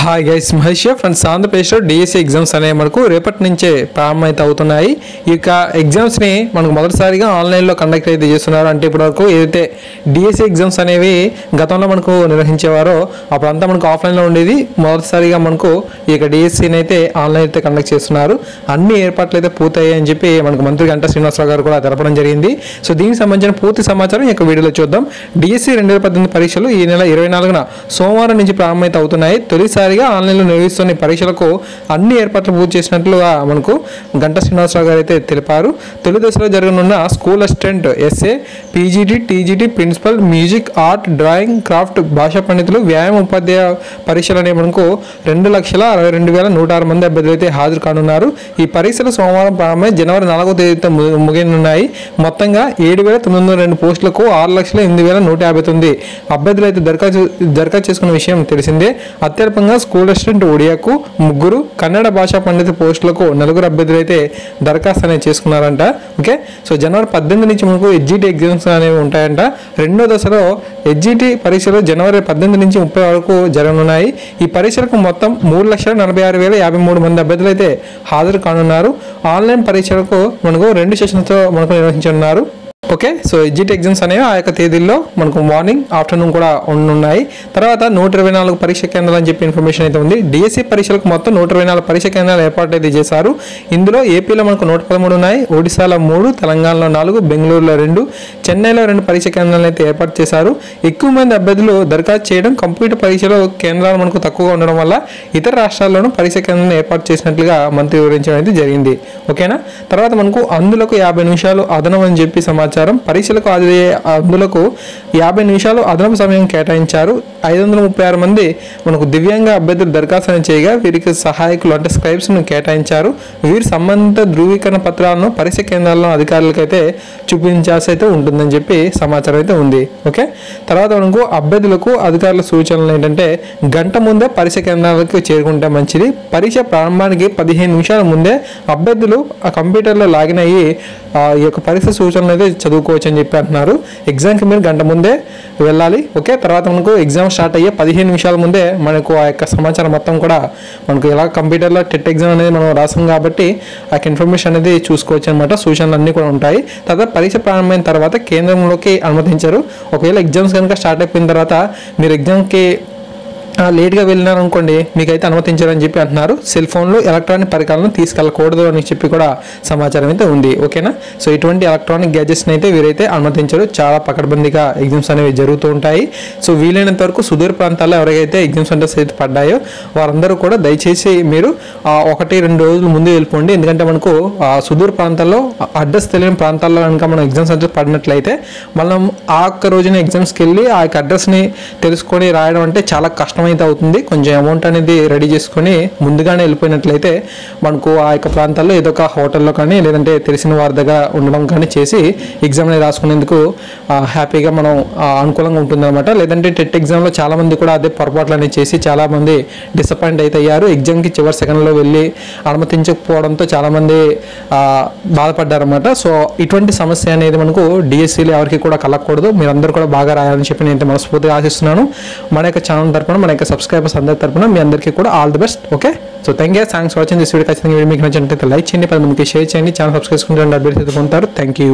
Hi guys, Mahesh friends. ఆంధ్రప్రదేశ్లో DSC exams అనేవి మనకు రేపటి నుంచే ప్రారంభమైతే అవుతున్నాయి. ఈ యొక్క ఎగ్జామ్స్ని మనకు మొదటిసారిగా ఆన్లైన్లో కండక్ట్ అయితే చేస్తున్నారు. అంటే ఇప్పటివరకు ఏదైతే డిఎస్సి ఎగ్జామ్స్ అనేవి గతంలో మనకు నిర్వహించేవారో అప్పుడంతా మనకు ఆఫ్లైన్లో ఉండేది. మొదటిసారిగా మనకు ఈ యొక్క డిఎస్సిని అయితే ఆన్లైన్ అయితే కండక్ట్ చేస్తున్నారు. అన్ని ఏర్పాట్లు అయితే పూర్తయ్యాయి అని చెప్పి మనకు మంత్రి గంటా శ్రీనివాసరావు గారు కూడా తెలపడం జరిగింది. సో దీనికి సంబంధించిన పూర్తి సమాచారం ఈ యొక్క వీడియోలో చూద్దాం. డిఎస్సి 2018 పరీక్షలు ఈ నెల 24న సోమవారం నుంచి ప్రారంభమైతే అవుతున్నాయి. తొలిసారిగా ఆన్లైన్లో నిర్వహిస్తున్న పరీక్షలకు అన్ని ఏర్పాట్లు పూర్తి చేసినట్లుగా మనకు గంటా శ్రీనివాసరావు గారు అయితే తెలిపారు. తొలి దశలో జరగనున్న school assistant, SA, PGT, TGT, principal, music, art, drawing, craft, భాషా పండితులు, వ్యాయామ ఉపాధ్యాయ పరీక్షలు అనేవి మనకు 2,62,106 మంది అభ్యర్థులు అయితే హాజరు కానున్నారు. ఈ పరీక్షలు సోమవారం ప్రారంభమై జనవరి 4వ తేదీతో ముగియనున్నాయి. మొత్తంగా 7,902 పోస్టులకు 6,08,159 అభ్యర్థులు అయితే దరఖాస్తు చేసుకున్న విషయం తెలిసిందే. అత్యల్పంగా స్కూల్ అసిస్టెంట్ ఒడియాకు 3, కన్నడ భాషా పండిత పోస్టులకు 4 అభ్యర్థులు అయితే దరఖాస్తు అనేది చేసుకున్నారంట. ఓకే, సో జనవరి 18 నుంచి మనకు హెచ్జిటి ఎగ్జామ్స్ అనేవి ఉంటాయంట. రెండో దశలో హెచ్జిటి పరీక్షలు జనవరి 18 నుంచి 30 వరకు జరగనున్నాయి. ఈ పరీక్షలకు మొత్తం 3,46,053 మంది అభ్యర్థులు అయితే హాజరు కానున్నారు. ఆన్లైన్ పరీక్షలకు మనకు 2 సెషన్స్తో మనకు నిర్వహించనున్నారు. ఓకే, సో హెచ్జిటి ఎగ్జామ్స్ అనేవి ఆ యొక్క తేదీల్లో మనకు మార్నింగ్, ఆఫ్టర్నూన్ కూడా ఉన్నాయి. తర్వాత 124 పరీక్ష కేంద్రాలు అని చెప్పి ఇన్ఫర్మేషన్ అయితే ఉంది. డిఎస్సి పరీక్షలకు మొత్తం 124 పరీక్ష కేంద్రాలు ఏర్పాటు అయితే చేశారు. ఇందులో ఏపీలో మనకు 113 ఉన్నాయి, ఒడిశాలో 3, తెలంగాణలో 4, బెంగళూరులో 2, చెన్నైలో 2 పరీక్ష కేంద్రాలను అయితే ఏర్పాటు చేశారు. ఎక్కువ మంది అభ్యర్థులు దరఖాస్తు చేయడం, కంప్యూటర్ పరీక్షలో కేంద్రాలు మనకు తక్కువగా ఉండడం వల్ల ఇతర రాష్ట్రాల్లోనూ పరీక్ష కేంద్రాలను ఏర్పాటు చేసినట్లుగా మంత్రి వివరించడం అయితే జరిగింది. ఓకేనా. తర్వాత మనకు అందులకు 50 నిమిషాలు అదనం అని చెప్పి సమాచారం. పరీక్షలకు హాజరయ్యే అందులకు 50 నిమిషాలు అదనపు సమయం కేటాయించారు. 536 మంది మనకు దివ్యాంగ అభ్యర్థులు దరఖాస్తు చేయగా వీరికి సహాయకులు అంటే స్క్రైబ్స్ను కేటాయించారు. వీరి సంబంధిత ధృవీకరణ పత్రాలను పరీక్ష కేంద్రాల్లో అధికారులకైతే చూపించాల్సి అయితే ఉంటుందని చెప్పి సమాచారం అయితే ఉంది. ఓకే, తర్వాత మనకు అభ్యర్థులకు అధికారుల సూచనలు ఏంటంటే గంట ముందే పరీక్ష కేంద్రాలకు చేరుకుంటే మంచిది. పరీక్ష ప్రారంభానికి 15 నిమిషాల ముందే అభ్యర్థులు ఆ కంప్యూటర్లో లాగిన్ అయ్యి ఈ యొక్క పరీక్ష సూచనలు అయితే చదువుకోవచ్చు అని చెప్పి అంటున్నారు. ఎగ్జామ్కి మీరు గంట ముందే వెళ్ళాలి. ఓకే, తర్వాత మనకు ఎగ్జామ్ స్టార్ట్ అయ్యే 15 నిమిషాల ముందే మనకు ఆ యొక్క సమాచారం మొత్తం కూడా మనకు ఎలా కంప్యూటర్లో టెట్ ఎగ్జామ్ అనేది మనం రాసాం కాబట్టి ఆ యొక్క ఇన్ఫర్మేషన్ అనేది చూసుకోవచ్చు అనమాట. సూచనలు అన్నీ కూడా ఉంటాయి. తర్వాత పరీక్ష ప్రారంభమైన తర్వాత కేంద్రంలోకి అనుమతించారు. ఒకవేళ ఎగ్జామ్స్ కనుక స్టార్ట్ అయిపోయిన తర్వాత మీరు ఎగ్జామ్కి లేట్గా వెళ్ళినారనుకోండి మీకైతే అనుమతించారని చెప్పి అంటున్నారు. సెల్ ఫోన్లు, ఎలక్ట్రానిక్ పరికరాలను తీసుకెళ్ళకూడదు అని చెప్పి కూడా సమాచారం అయితే ఉంది. ఓకేనా. సో ఇటువంటి ఎలక్ట్రానిక్ గ్యాజెట్స్ని అయితే వీరైతే అనుమతించారు. చాలా పకడ్బందీగా ఎగ్జామ్స్ అనేవి జరుగుతూ ఉంటాయి. సో వీలైనంత వరకు సుదూర ప్రాంతాల్లో ఎవరికైతే ఎగ్జామ్ సెంటర్స్ అయితే పడ్డాయో వారందరూ కూడా దయచేసి మీరు 1-2 రోజులు ముందు వెళ్ళిపోండి. ఎందుకంటే మనకు సుదూర ప్రాంతాల్లో అడ్రస్ తెలియని ప్రాంతాల్లో కనుక మనం ఎగ్జామ్ సెంటర్ పడినట్లయితే మనం ఆ ఒక్క రోజున ఎగ్జామ్స్కి వెళ్ళి ఆ యొక్క అడ్రస్ని తెలుసుకొని రాయడం అంటే చాలా కష్టం అయితే అవుతుంది. కొంచెం అమౌంట్ అనేది రెడీ చేసుకొని ముందుగానే వెళ్ళిపోయినట్లయితే మనకు ఆ యొక్క ప్రాంతాల్లో ఏదో ఒక హోటల్లో కానీ లేదంటే తెలిసిన వారి దగ్గర ఉండడం కానీ చేసి ఎగ్జామ్ అనేది రాసుకునేందుకు హ్యాపీగా మనం అనుకూలంగా ఉంటుందన్నమాట. లేదంటే టెట్ ఎగ్జామ్లో చాలామంది కూడా అదే పొరపాట్లు అనేది చేసి చాలామంది డిసప్పాయింట్ అయితే అయ్యారు. ఎగ్జామ్కి చివరి సెకండ్లో వెళ్ళి అనుమతించకపోవడంతో చాలామంది బాధపడ్డారన్నమాట. సో ఇటువంటి సమస్య అనేది మనకు డిఎస్సిలో ఎవరికి కూడా కలగకూడదు. మీరందరూ కూడా బాగా రాయాలని చెప్పి నేను మనస్ఫూర్తిగా ఆశిస్తున్నాను. మన యొక్క ఛానల్ తరపున, మన యొక్క సబ్స్క్రైబర్స్ అందరి తరపున మీ అందరికీ కూడా all the best. Okay, so thanks watching this video. ఖచ్చితంగా మీకు నచ్చినట్లయితే లైక్ చేయండి, 10 మందికి షేర్ చేయండి, ఛానల్ సబ్స్క్రైబ్ చేసుకుంటే అప్డేట్స్ అయితే పొందుతారు. Thank you.